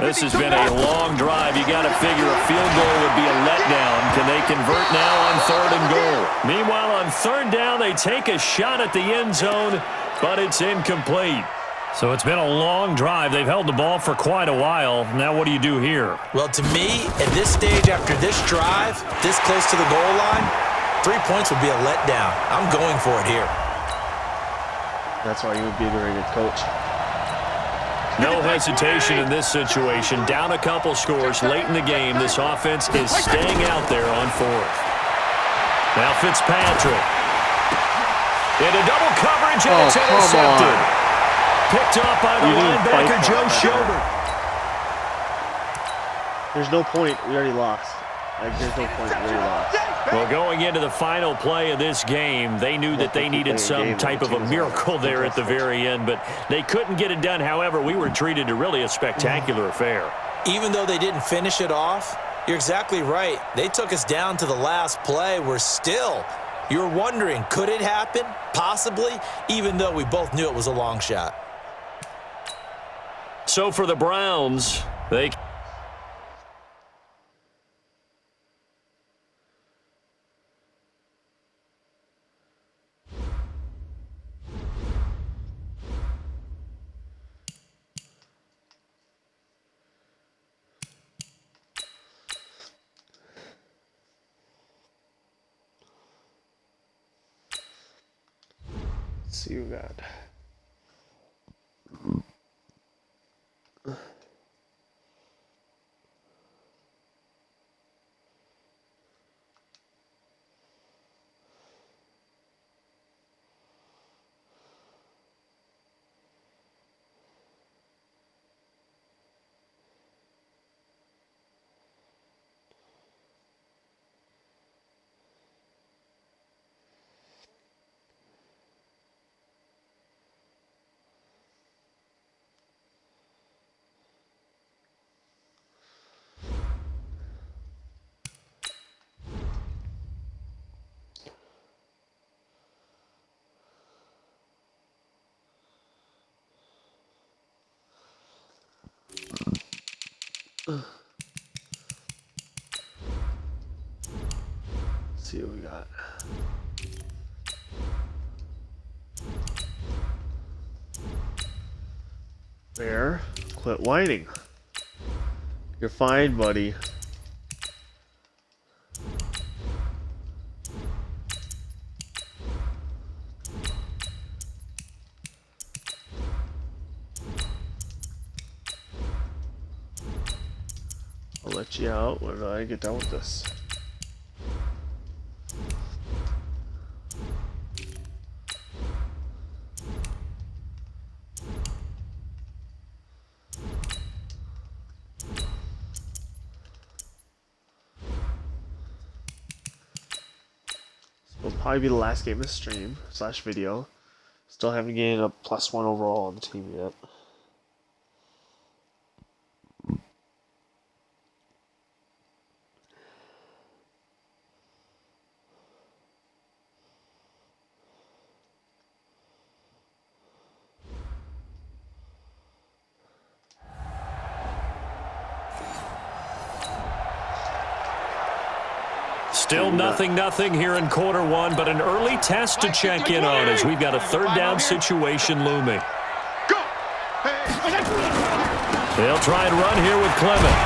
This has been a long drive. You got to figure a field goal would be a letdown. Can they convert now on 3rd and goal? Meanwhile, on 3rd down, they take a shot at the end zone, but it's incomplete. So it's been a long drive. They've held the ball for quite a while. Now what do you do here? Well, to me, at this stage after this drive, this close to the goal line, 3 points would be a letdown. I'm going for it here. That's why you would be a very good coach. No hesitation in this situation. Down a couple scores late in the game. This offense is staying out there on 4th. Now Fitzpatrick. Into double coverage, and it's intercepted. Picked off by the linebacker, Joe Schobert. There's no point. We already lost. Like, there's no point. We already lost. Well, going into the final play of this game, they knew that they needed some type of a miracle there at the very end, but they couldn't get it done. However, we were treated to really a spectacular affair. Even though they didn't finish it off, you're exactly right. They took us down to the last play. We're still, you're wondering, could it happen? Possibly, even though we both knew it was a long shot. So for the Browns, they... Let's see who we got. Let's see what we got. Bear, quit whining. You're fine, buddy. I'll let you out when I get done with this. Will probably be the last game of the stream / video. Still haven't gained a +1 overall on the team yet. Still nothing here in quarter one, but an early test to check in on as we've got a third down situation looming. They'll try and run here with Clement.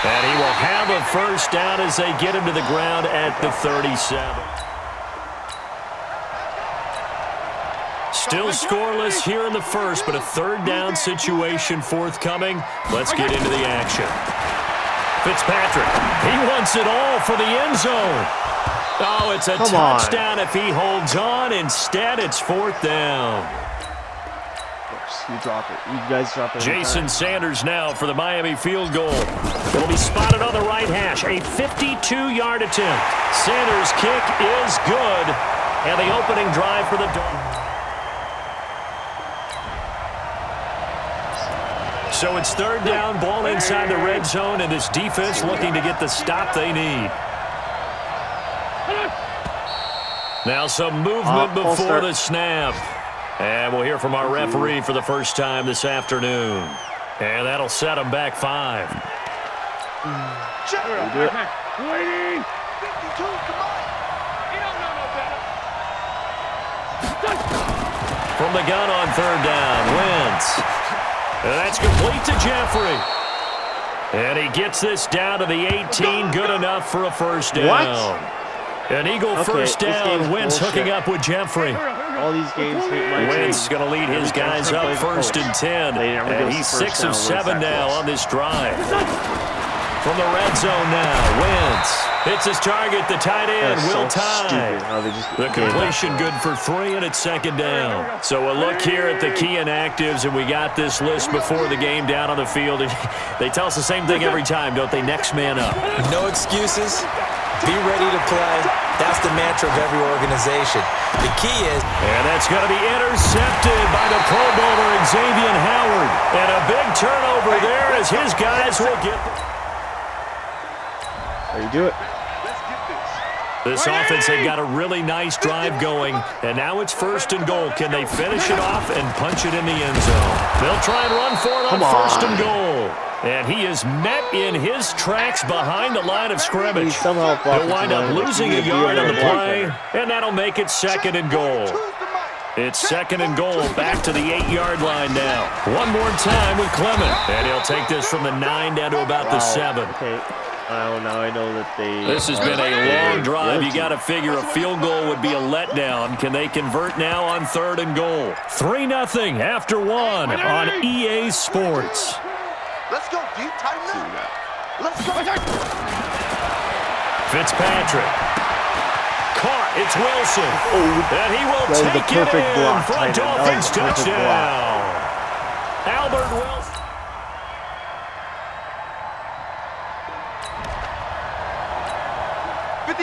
And he will have a first down as they get him to the ground at the 37. Still scoreless here in the first, but a third down situation forthcoming. Let's get into the action. Fitzpatrick, he wants it all for the end zone. Oh, it's a touchdown if he holds on. Instead, it's fourth down. Of course, you drop it. You guys drop it. Jason Sanders now for the Miami field goal. It'll be spotted on the right hash. A 52-yard attempt. Sanders' kick is good. And the opening drive for the Dolphins. So it's third down, ball inside the red zone, and this defense looking to get the stop they need. Now some movement before the snap. And we'll hear from our referee for the first time this afternoon. And that'll set them back 5. Waiting. 52, come on. You don't know no better. From the gun on third down, Wentz. And that's complete to Jeffrey. And he gets this down to the 18, good enough for a first down. What? An Eagle first down. Wentz hooking up with Jeffrey. All these games hate my Wentz going to lead his guys up 1st and 10. And he's 6 of 7 now on this drive. from the red zone now. Wentz hits his target, the tight end, That's Will so Tye. stupid how they just The gave up. completion good for 3, and it's second down. So a look here at the key inactives, and we got this list before the game down on the field. They tell us the same thing every time, don't they? Next man up. No excuses. Be ready to play. That's the mantra of every organization. The key is... And that's going to be intercepted by the Pro Bowler, Xavier Howard. And a big turnover there as his guys will get... There you do it. This offense, they've got a really nice drive going, and now it's 1st and goal. Can they finish it off and punch it in the end zone? They'll try and run for it on 1st and goal. And he is met in his tracks behind the line of scrimmage. He'll wind up losing a yard on the play, and that'll make it 2nd and goal. It's 2nd and goal, back to the 8-yard line now. One more time with Clement, and he'll take this from the 9 down to about the 7. Okay. Now I know that they... This has been a long drive. You got to figure a field goal would be a letdown. Can they convert now on 3rd and goal? 3-0 after 1 on EA Sports. Let's go, D. Tighten up. Let's go. Fitzpatrick. Caught. It's Wilson. And he will That was take the it perfect in block, for a Titan. That was Dolphins the perfect touchdown. Albert Wilson.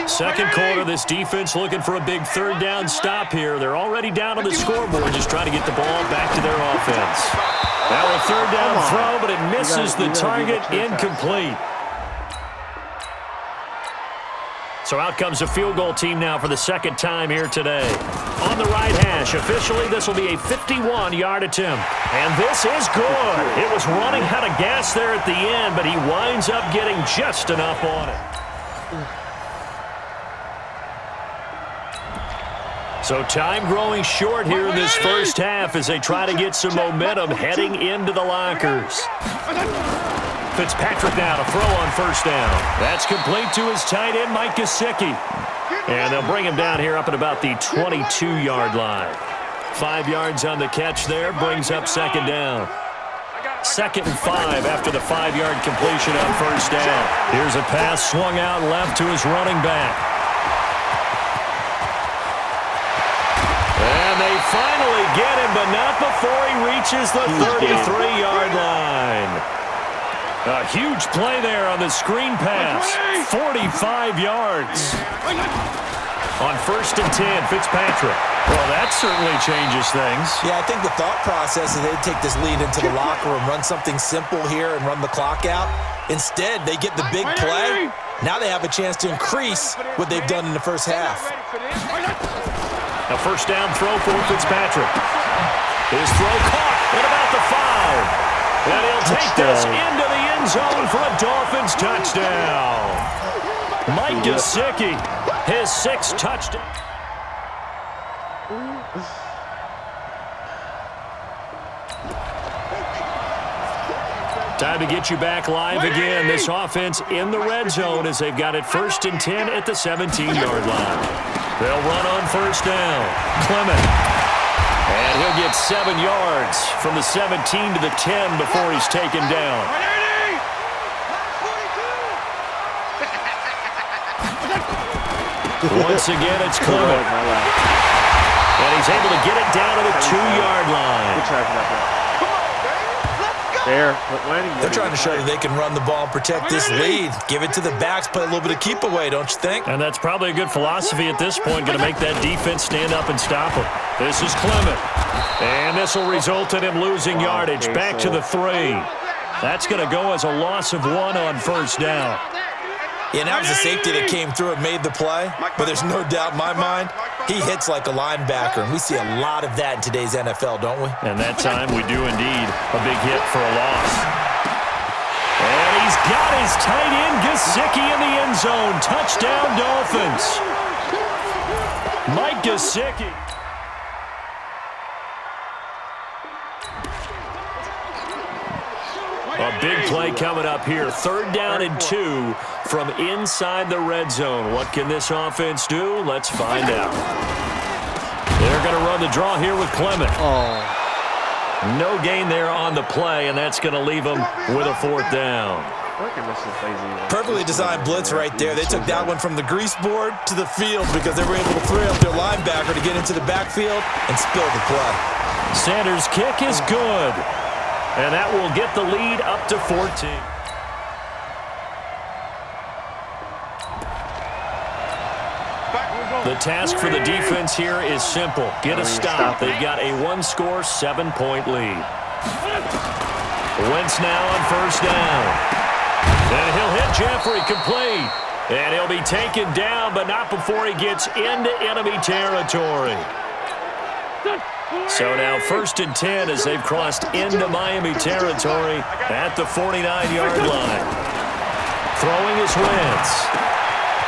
Second quarter, this defense looking for a big 3rd down stop here. They're already down on the scoreboard, just trying to get the ball back to their offense. Now a 3rd down throw, but it misses the target, incomplete. So out comes a field goal team now for the 2nd time here today. On the right hash, officially this will be a 51-yard attempt. And this is good. It was running out of gas there at the end, but he winds up getting just enough on it. So time growing short here in this first half as they try to get some momentum heading into the lockers. Fitzpatrick now to throw on 1st down. That's complete to his tight end, Mike Gesicki. And they'll bring him down here up at about the 22-yard line. 5 yards on the catch there, brings up 2nd down. 2nd and 5 after the 5-yard completion on 1st down. Here's a pass swung out left to his running back. And they finally get him, but not before he reaches the 33-yard line. A huge play there on the screen pass. 45 yards. On 1st and 10, Fitzpatrick. Well, that certainly changes things. Yeah, I think the thought process is they'd take this lead into the locker room, run something simple here and run the clock out. Instead, they get the big play. Now they have a chance to increase what they've done in the first half. A 1st down throw for Fitzpatrick. His throw caught at about the 5. And he'll take this into the end zone for a Dolphins touchdown. Mike Gesicki, his 6th touchdown. Time to get you back live again. This offense in the red zone as they've got it 1st and 10 at the 17-yard line. They'll run on 1st down. Clement. And he'll get 7 yards from the 17 to the 10 before he's taken down. Once again, it's Clement. And he's able to get it down to the 2-yard line. They're trying to show that they can run the ball and protect this lead. Give it to the backs, play a little bit of keep away, don't you think? And that's probably a good philosophy at this point, going to make that defense stand up and stop him. This is Clement. And this will result in him losing yardage. Back to the 3. That's going to go as a loss of 1 on 1st down. Yeah, that was a safety that came through and made the play, but there's no doubt in my mind, he hits like a linebacker, and we see a lot of that in today's NFL, don't we? And that time we do indeed. A big hit for a loss. And he's got his tight end, Gesicki, in the end zone. Touchdown, Dolphins. Mike Gesicki. A big play coming up here. 3rd down and 2 from inside the red zone. What can this offense do? Let's find out. They're going to run the draw here with Clement. No gain there on the play, and that's going to leave them with a 4th down. Perfectly designed blitz right there. They took that one from the grease board to the field because they were able to throw up their linebacker to get into the backfield and spill the play. Sanders' kick is good. And that will get the lead up to 14. The task for the defense here is simple. Get a stop. They've got a one-score, 7-point lead. Wentz now on first down. And he'll hit Jeffrey complete. And he'll be taken down, but not before he gets into enemy territory. So now 1st and 10 as they've crossed into Miami territory at the 49-yard line. Throwing is Wentz.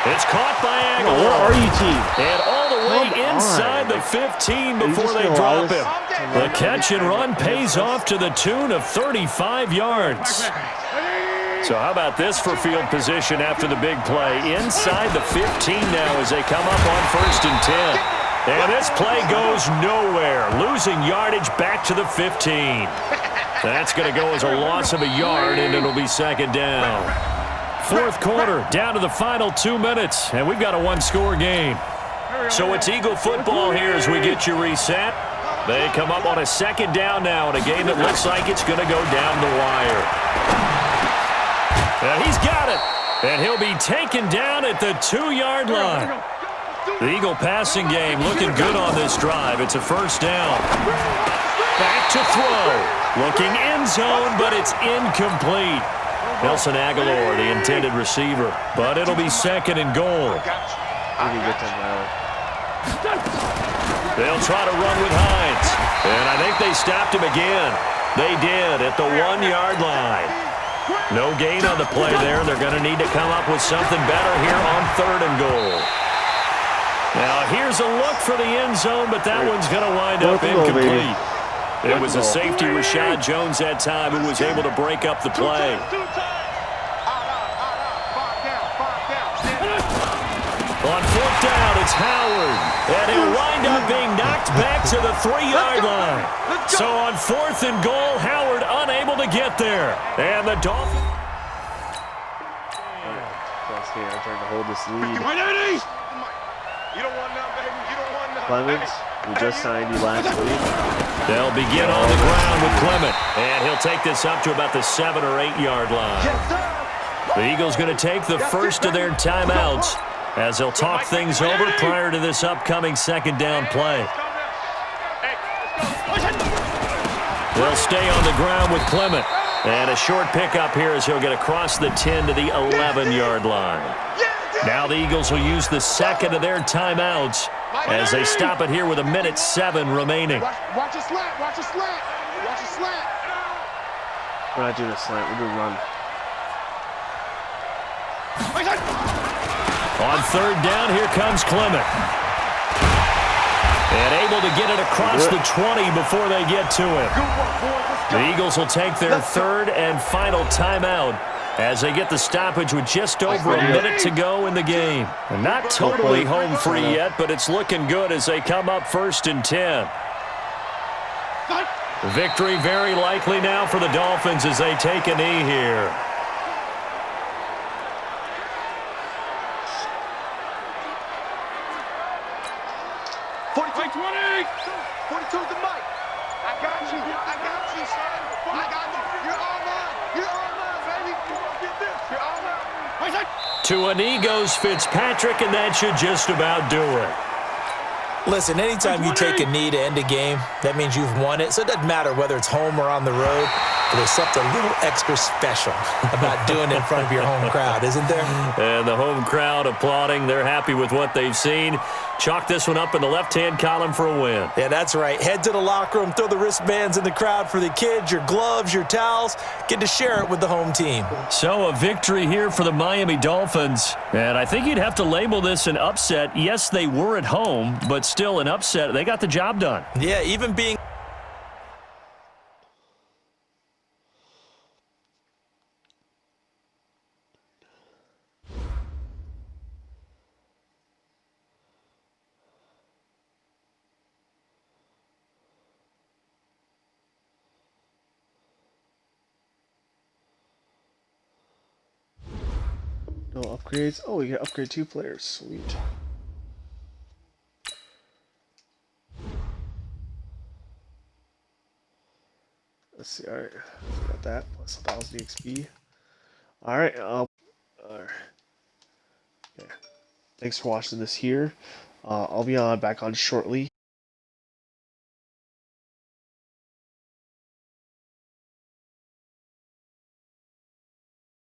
It's caught by Aguilar. Where are you, team? And all the way inside the 15 before they drop him. The catch and run pays off to the tune of 35 yards. So how about this for field position after the big play? Inside the 15 now as they come up on 1st and 10. And this play goes nowhere. Losing yardage back to the 15. That's going to go as a loss of a yard, and it'll be 2nd down. 4th quarter, down to the final 2 minutes, and we've got a one-score game. So it's Eagle football here as we get you reset. They come up on a 2nd down now in a game that looks like it's going to go down the wire. And he's got it, and he'll be taken down at the 2-yard line. The Eagle passing game looking good on this drive. It's a 1st down. Back to throw. Looking end zone, but it's incomplete. Nelson Aguilar, the intended receiver, but it'll be 2nd and goal. They'll try to run with Hines, and I think they stopped him again. They did at the 1-yard line. No gain on the play there. They're going to need to come up with something better here on 3rd and goal. Now here's a look for the end zone, but that one's going to wind up incomplete. It was a safety, Rashad Jones, that time, who was able to break up the play. On 4th down, it's Howard. And he'll wind up being knocked back to the 3-yard line. So on 4th and goal, Howard unable to get there. And the Dolphins... I'm trying to hold this lead. You don't want none, baby. You don't want none. Clemens, we just signed you last week. They'll begin on the ground with Clement. And he'll take this up to about the 7- or 8-yard line. The Eagles going to take the first of their timeouts as they'll talk things over prior to this upcoming 2nd down play. They'll stay on the ground with Clement. And a short pickup here as he'll get across the 10 to the 11-yard line. Now the Eagles will use the 2nd of their timeouts as they stop it here with 1:07 remaining. Watch a slant. Watch a slant. Watch a slant. We're not doing a slant. We're doing a run. On 3rd down, here comes Clement. And able to get it across the 20 before they get to him. The Eagles will take their 3rd and final timeout as they get the stoppage with just over a minute to go in the game. And not totally home free yet, but it's looking good as they come up 1st and 10. Victory very likely now for the Dolphins as they take a knee here. To a knee goes Fitzpatrick, and that should just about do it. Listen, anytime you take a knee to end a game, that means you've won it. So it doesn't matter whether it's home or on the road. But there's something a little extra special about doing it in front of your home crowd, isn't there? And the home crowd applauding. They're happy with what they've seen. Chalk this one up in the left-hand column for a win. Yeah, that's right. Head to the locker room, throw the wristbands in the crowd for the kids, your gloves, your towels. Get to share it with the home team. So a victory here for the Miami Dolphins. And I think you'd have to label this an upset. Yes, they were at home, but still an upset. They got the job done. Yeah, even being... No upgrades. Oh, we can upgrade 2 players. Sweet. Let's see. All right, got that plus 1,000 XP. All right. Okay. Thanks for watching this here. I'll be back on shortly.